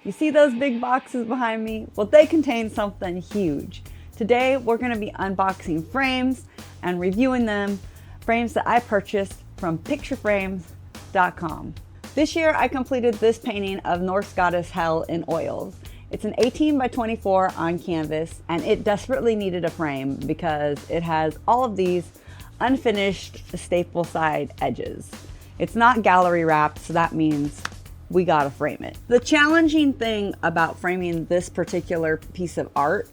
You see those big boxes behind me? Well, they contain something huge. Today, we're going to be unboxing frames and reviewing them, frames that I purchased from pictureframes.com. This year, I completed this painting of Norse goddess Hel in oils. It's an 18 by 24 on canvas, and it desperately needed a frame because it has all of these unfinished staple side edges. It's not gallery wrapped, so that means we gotta frame it. The challenging thing about framing this particular piece of art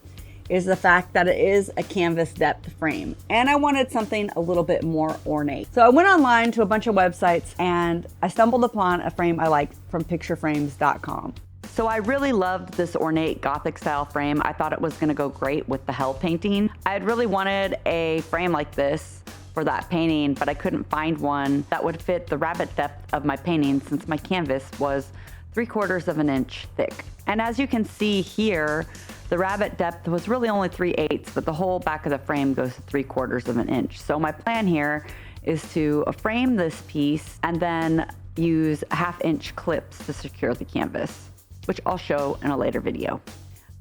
is the fact that it is a canvas depth frame, and I wanted something a little bit more ornate. So I went online to a bunch of websites and I stumbled upon a frame I liked from pictureframes.com. So I really loved this ornate Gothic style frame. I thought it was gonna go great with the Hel painting. I had really wanted a frame like this for that painting, but I couldn't find one that would fit the rabbet depth of my painting since my canvas was 3/4 of an inch thick. And as you can see here, the rabbet depth was really only 3/8, but the whole back of the frame goes to 3/4 of an inch. So my plan here is to frame this piece and then use 1/2 inch clips to secure the canvas, which I'll show in a later video.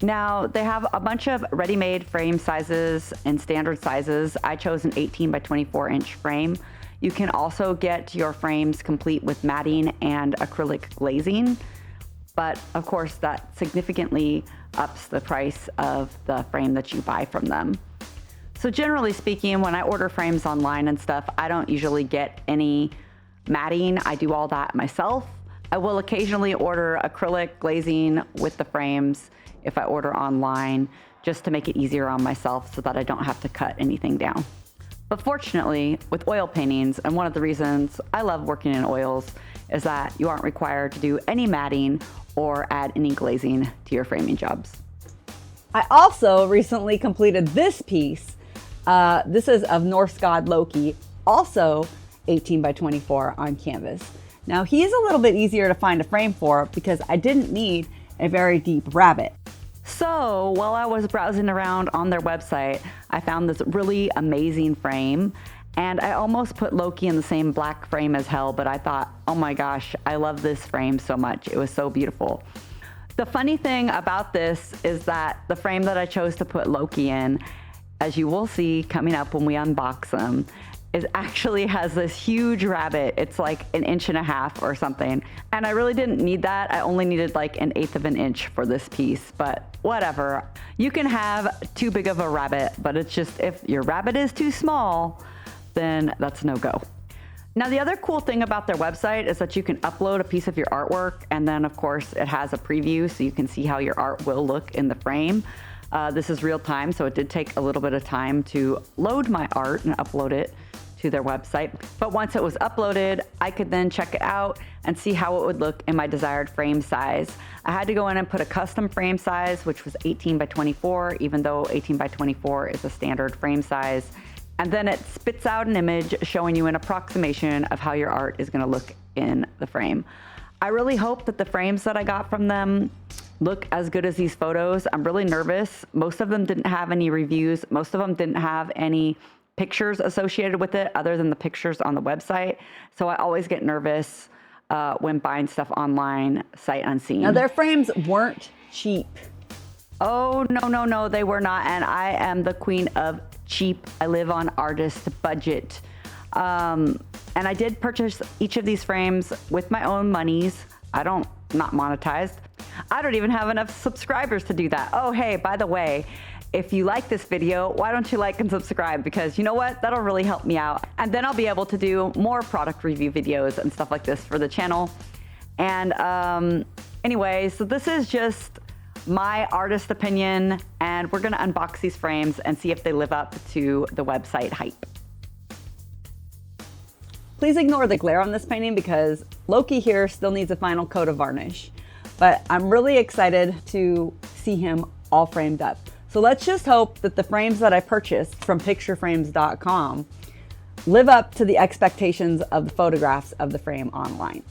Now, they have a bunch of ready-made frame sizes and standard sizes. I chose an 18 by 24 inch frame. You can also get your frames complete with matting and acrylic glazing, but of course that significantly ups the price of the frame that you buy from them. So generally speaking, when I order frames online and stuff, I don't usually get any matting. I do all that myself. I will occasionally order acrylic glazing with the frames if I order online, just to make it easier on myself so that I don't have to cut anything down. But fortunately, with oil paintings, and one of the reasons I love working in oils is that you aren't required to do any matting or add any glazing to your framing jobs. I also recently completed this piece. This is of Norse god Loki, also 18 by 24 on canvas. Now he's a little bit easier to find a frame for because I didn't need a very deep rabbet. So while I was browsing around on their website, I found this really amazing frame, and I almost put Loki in the same black frame as Hel, but I thought, oh my gosh, I love this frame so much. It was so beautiful. The funny thing about this is that the frame that I chose to put Loki in, as you will see coming up when we unbox them, it actually has this huge rabbet. It's like 1.5 inches or something. And I really didn't need that. I only needed like 1/8 of an inch for this piece, but whatever. You can have too big of a rabbet, but it's just if your rabbet is too small, then that's no go. Now, the other cool thing about their website is that you can upload a piece of your artwork, and then of course it has a preview so you can see how your art will look in the frame. This is real time, so it did take a little bit of time to load my art and upload it to their website. But once it was uploaded, I could then check it out and see how it would look in my desired frame size. I had to go in and put a custom frame size, which was 18 by 24, even though 18 by 24 is a standard frame size. And then it spits out an image showing you an approximation of how your art is gonna look in the frame. I really hope that the frames that I got from them look as good as these photos. I'm really nervous. Most of them didn't have any reviews. Most of them didn't have any pictures associated with it other than the pictures on the website. So I always get nervous when buying stuff online, sight unseen. Now their frames weren't cheap. Oh, no, they were not. And I am the queen of cheap. I live on artist budget. And I did purchase each of these frames with my own monies. Not monetized. I don't even have enough subscribers to do that. Oh, hey, by the way, if you like this video, why don't you like and subscribe? Because you know what? That'll really help me out. And then I'll be able to do more product review videos and stuff like this for the channel. And anyway, so this is just my artist opinion, and we're gonna unbox these frames and see if they live up to the website hype. Please ignore the glare on this painting because Loki here still needs a final coat of varnish. But I'm really excited to see him all framed up. So let's just hope that the frames that I purchased from pictureframes.com live up to the expectations of the photographs of the frame online.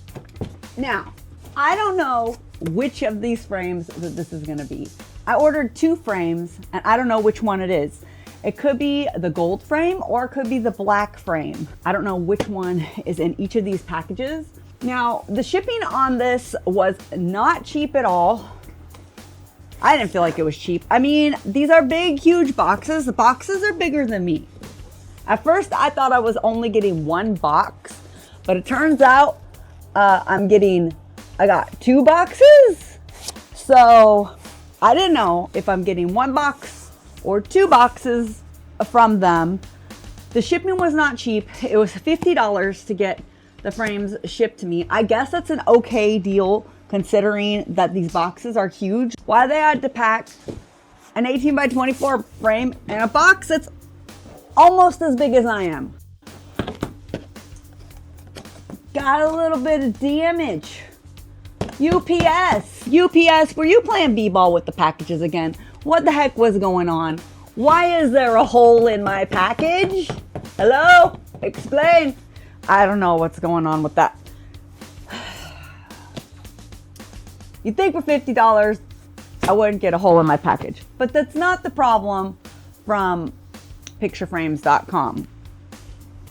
Now, I don't know which of these frames that this is gonna be. I ordered 2 frames and I don't know which one it is. It could be the gold frame or it could be the black frame. I don't know which one is in each of these packages. Now, the shipping on this was not cheap at all. I didn't feel like it was cheap. I mean, these are big, huge boxes. The boxes are bigger than me. At first, I thought I was only getting one box, but it turns out I got 2 boxes. So I didn't know if I'm getting 1 box or 2 boxes from them. The shipping was not cheap. It was $50 to get the frames shipped to me. I guess that's an okay deal considering that these boxes are huge. Why they had to pack an 18 by 24 frame in a box that's almost as big as I am. Got a little bit of damage. UPS, were you playing b-ball with the packages again? What the heck was going on? Why is there a hole in my package? Hello? Explain. I don't know what's going on with that. You'd think for $50, I wouldn't get a hole in my package. But that's not the problem from pictureframes.com.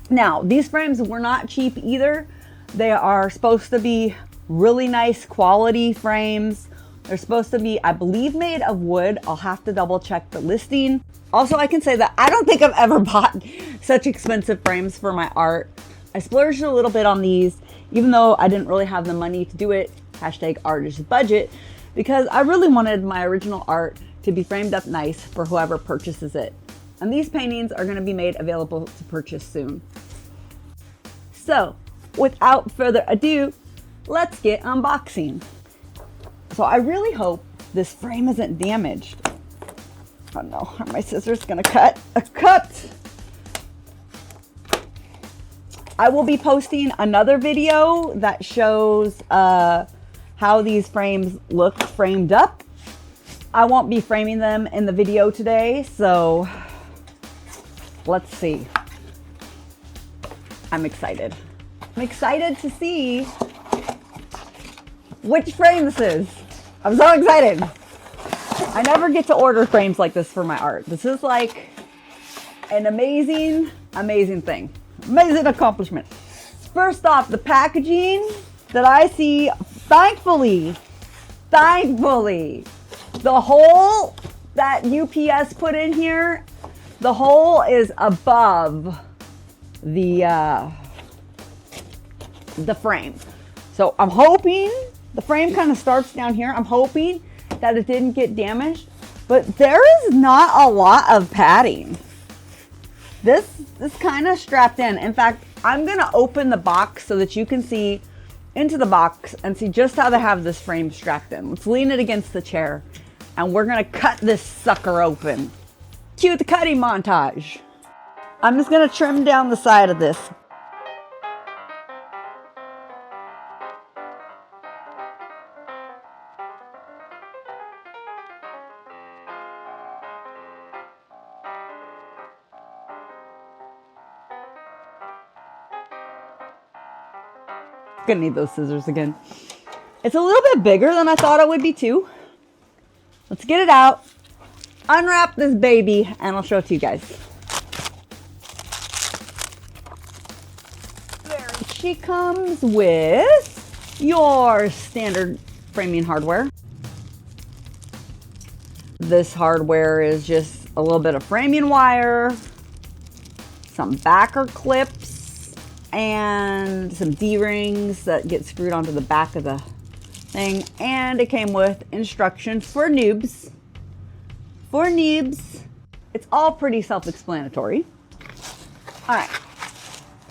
Now, these frames were not cheap either. They are supposed to be really nice quality frames. They're supposed to be, I believe, made of wood. I'll have to double check the listing. Also, I can say that I don't think I've ever bought such expensive frames for my art. I splurged a little bit on these, even though I didn't really have the money to do it. Hashtag artist budget, because I really wanted my original art to be framed up nice for whoever purchases it. And these paintings are going to be made available to purchase soon. So, without further ado, let's get unboxing. So I really hope this frame isn't damaged. Oh no, are my scissors gonna cut? A cut! I will be posting another video that shows how these frames look framed up. I won't be framing them in the video today, so let's see. I'm excited. I'm excited to see which frame this is. I'm so excited. I never get to order frames like this for my art. This is like an amazing, amazing thing. Amazing accomplishment. First off, the packaging that I see, thankfully, the hole that UPS put in here, the hole is above the frame. So I'm hoping the frame kind of starts down here. I'm hoping that it didn't get damaged, but there is not a lot of padding. This is kind of strapped in. In fact, I'm gonna open the box so that you can see into the box and see just how they have this frame strapped in. Let's lean it against the chair and we're gonna cut this sucker open. Cue the cutting montage. I'm just gonna trim down the side of this. Gonna need those scissors again. It's a little bit bigger than I thought it would be too. Let's get it out, unwrap this baby, and I'll show it to you guys. There she comes with your standard framing hardware. This hardware is just a little bit of framing wire, some backer clips, and some D-rings that get screwed onto the back of the thing. And it came with instructions for noobs. It's all pretty self-explanatory. All right,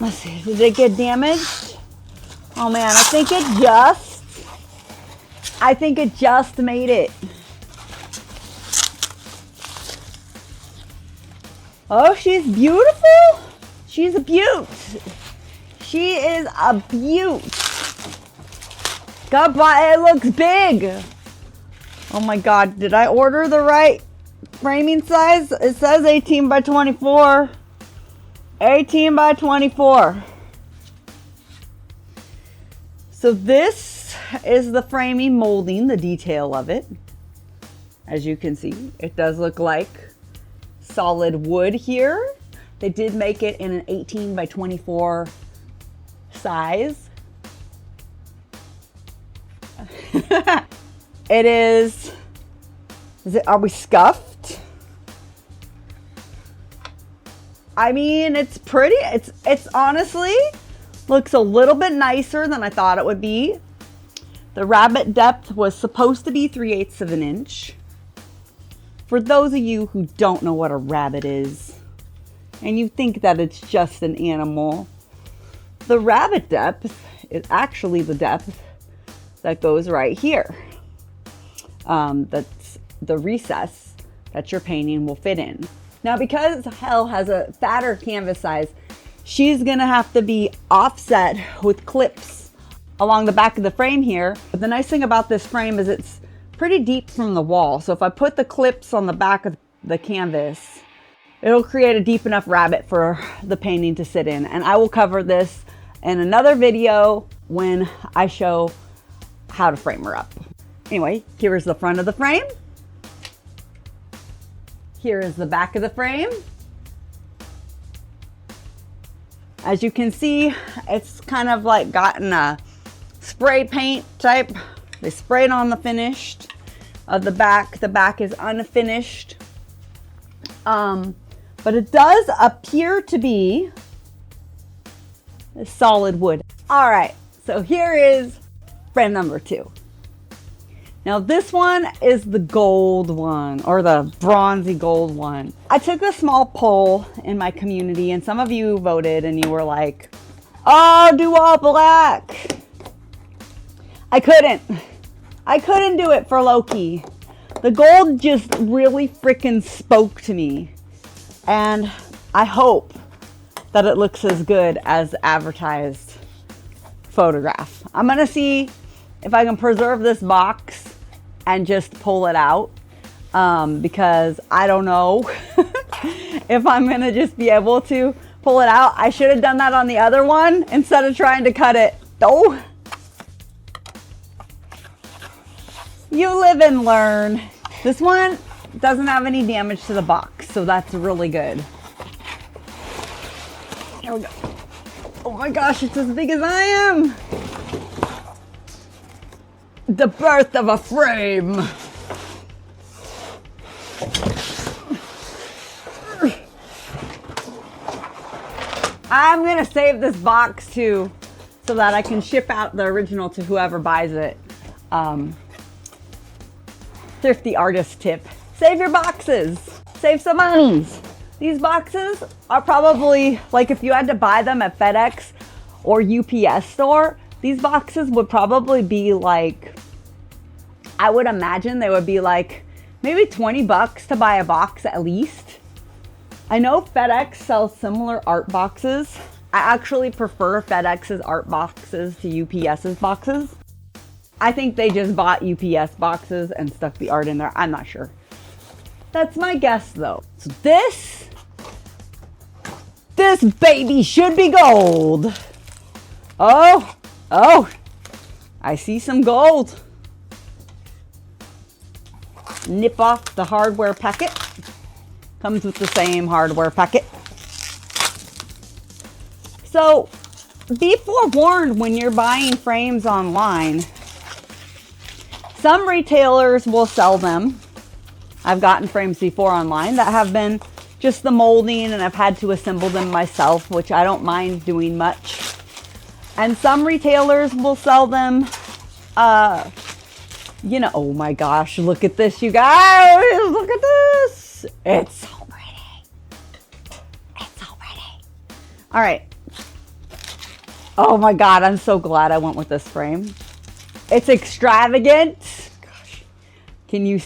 let's see, did it get damaged? Oh man, I think it just made it. Oh, she's beautiful. She's a beaut. She is a beaut. God, it looks big. Oh my God, did I order the right framing size? It says 18 by 24. 18 by 24. So this is the framing molding, the detail of it. As you can see, it does look like solid wood here. They did make it in an 18 by 24 size. It is it, are we scuffed? I mean, it's pretty. It's honestly looks a little bit nicer than I thought it would be. The rabbit depth was supposed to be 3/8 of an inch. For those of you who don't know what a rabbit is, and you think that it's just an animal, the rabbit depth is actually the depth that goes right here. That's the recess that your painting will fit in. Now, because Helle has a fatter canvas size, she's gonna have to be offset with clips along the back of the frame here. But the nice thing about this frame is it's pretty deep from the wall. So if I put the clips on the back of the canvas, it'll create a deep enough rabbit for the painting to sit in. And I will cover this in another video when I show how to frame her up. Anyway, here is the front of the frame. Here is the back of the frame. As you can see, it's kind of like gotten a spray paint type. They sprayed on the finished of the back. The back is unfinished. But it does appear to be solid wood. All right, so here is frame number 2. Now this one is the gold one, or the bronzy gold one. I took a small poll in my community and some of you voted and you were like, oh, do all black. I couldn't do it for Loki. The gold just really freaking spoke to me. And I hope that it looks as good as advertised photograph. I'm gonna see if I can preserve this box and just pull it out, because I don't know if I'm gonna just be able to pull it out. I should have done that on the other one instead of trying to cut it. Oh, you live and learn. This one doesn't have any damage to the box, so that's really good. Here we go. Oh my gosh, it's as big as I am. The birth of a frame. I'm gonna save this box too, so that I can ship out the original to whoever buys it. Thrifty artist tip. Save your boxes. Save some money. These boxes are probably, like if you had to buy them at FedEx or UPS store, these boxes would probably be like, I would imagine they would be like maybe 20 bucks to buy a box at least. I know FedEx sells similar art boxes. I actually prefer FedEx's art boxes to UPS's boxes. I think they just bought UPS boxes and stuck the art in there. I'm not sure. That's my guess though. So this baby should be gold. Oh, I see some gold. Nip off the hardware packet. Comes with the same hardware packet. So be forewarned when you're buying frames online. Some retailers will sell them. I've gotten frames before online that have been just the molding and I've had to assemble them myself, which I don't mind doing much. And some retailers will sell them, you know, oh my gosh, look at this, you guys, look at this. It's so pretty. It's so pretty. All right. Oh my God, I'm so glad I went with this frame. It's extravagant. Gosh, can you?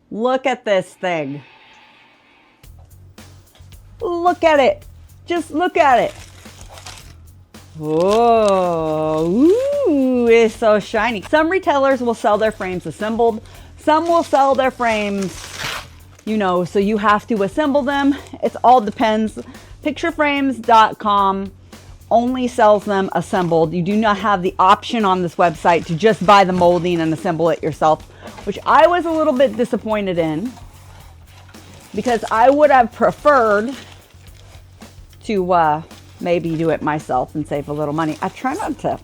Look at this thing. Look at it. Just look at it. Whoa, ooh, it's so shiny. Some retailers will sell their frames assembled. Some will sell their frames, you know, so you have to assemble them. It all depends. Pictureframes.com only sells them assembled. You do not have the option on this website to just buy the molding and assemble it yourself, which I was a little bit disappointed in because I would have preferred to maybe do it myself and save a little money. I try not to.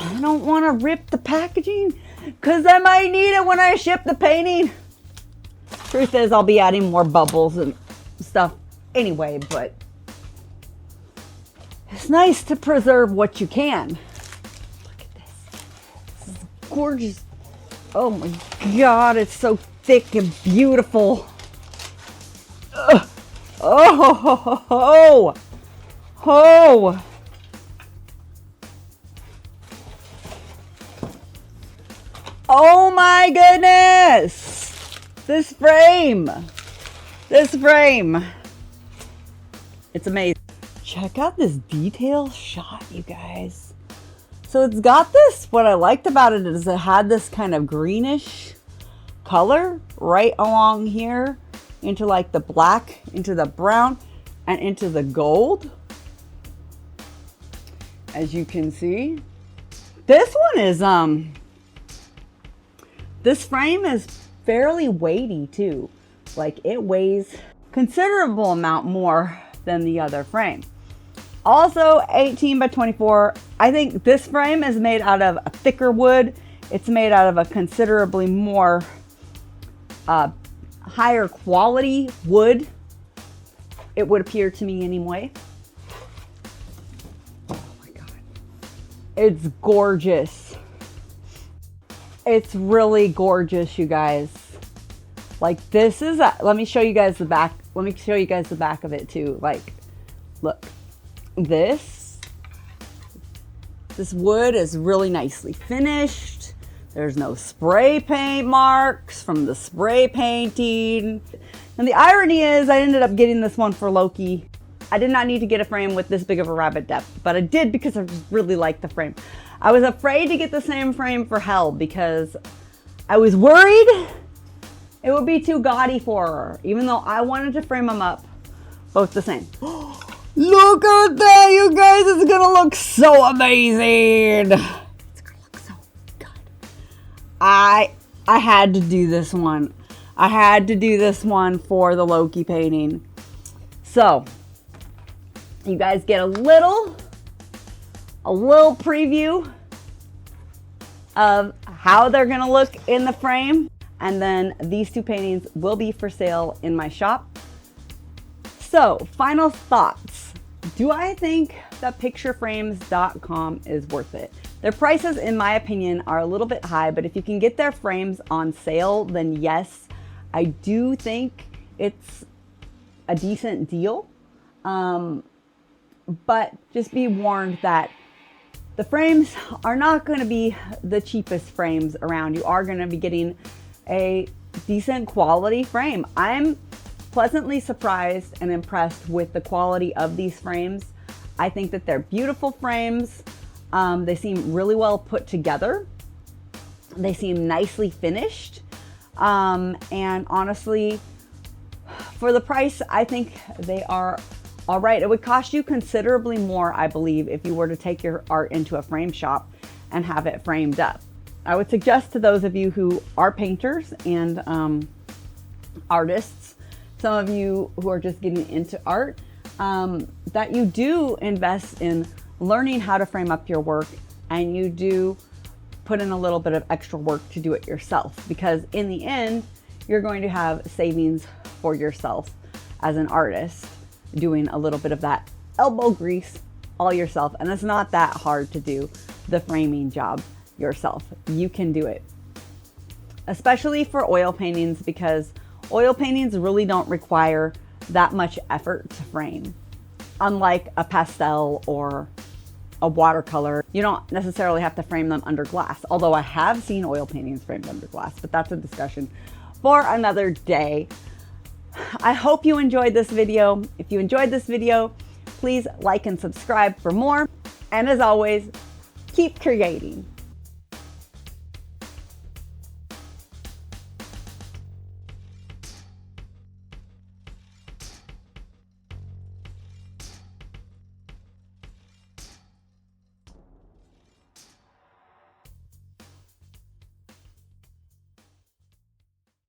I don't want to rip the packaging because I might need it when I ship the painting. Truth is, I'll be adding more bubbles and stuff anyway, but it's nice to preserve what you can. Look at this. This is gorgeous. Oh my God, it's so thick and beautiful. Ugh. Oh, oh. Oh my goodness. This frame. It's amazing. Check out this detail shot, you guys. So it's got this, what I liked about it is it had this kind of greenish color right along here into like the black, into the brown, and into the gold. As you can see. This one is, this frame is fairly weighty too. Like it weighs considerable amount more than the other frame. Also 18 by 24. I think this frame is made out of a thicker wood. It's made out of a considerably more higher quality wood. It would appear to me anyway. Oh my God. It's gorgeous. It's really gorgeous, you guys. Like this is, let me show you guys the back. Let me show you guys the back of it too. Like, look, this wood is really nicely finished. There's no spray paint marks from the spray painting. And the irony is I ended up getting this one for Loki. I did not need to get a frame with this big of a rabbit depth, but I did because I just really liked the frame. I was afraid to get the same frame for Hell because I was worried it would be too gaudy for her, even though I wanted to frame them up both the same. Look at that, you guys. It's gonna look so amazing. It's gonna look so good. I had to do this one. I had to do this one for the Loki painting. So you guys get a little preview of how they're gonna look in the frame. And then these two paintings will be for sale in my shop. So, final thoughts. Do I think that pictureframes.com is worth it? Their prices, in my opinion, are a little bit high, but if you can get their frames on sale, then yes, I do think it's a decent deal. But just be warned that the frames are not going to be the cheapest frames around. You are going to be getting a decent quality frame. I'm pleasantly surprised and impressed with the quality of these frames. I think that they're beautiful frames. They seem really well put together. They seem nicely finished. And honestly, for the price, I think they are all right. It would cost you considerably more, I believe, if you were to take your art into a frame shop and have it framed up. I would suggest to those of you who are painters and artists, some of you who are just getting into art, that you do invest in learning how to frame up your work, and you do put in a little bit of extra work to do it yourself, because in the end, you're going to have savings for yourself as an artist, doing a little bit of that elbow grease all yourself. And it's not that hard to do the framing job yourself. You can do it, especially for oil paintings, because oil paintings really don't require that much effort to frame. Unlike a pastel or a watercolor, you don't necessarily have to frame them under glass. Although I have seen oil paintings framed under glass, but that's a discussion for another day. I hope you enjoyed this video. If you enjoyed this video, please like and subscribe for more. And as always, keep creating.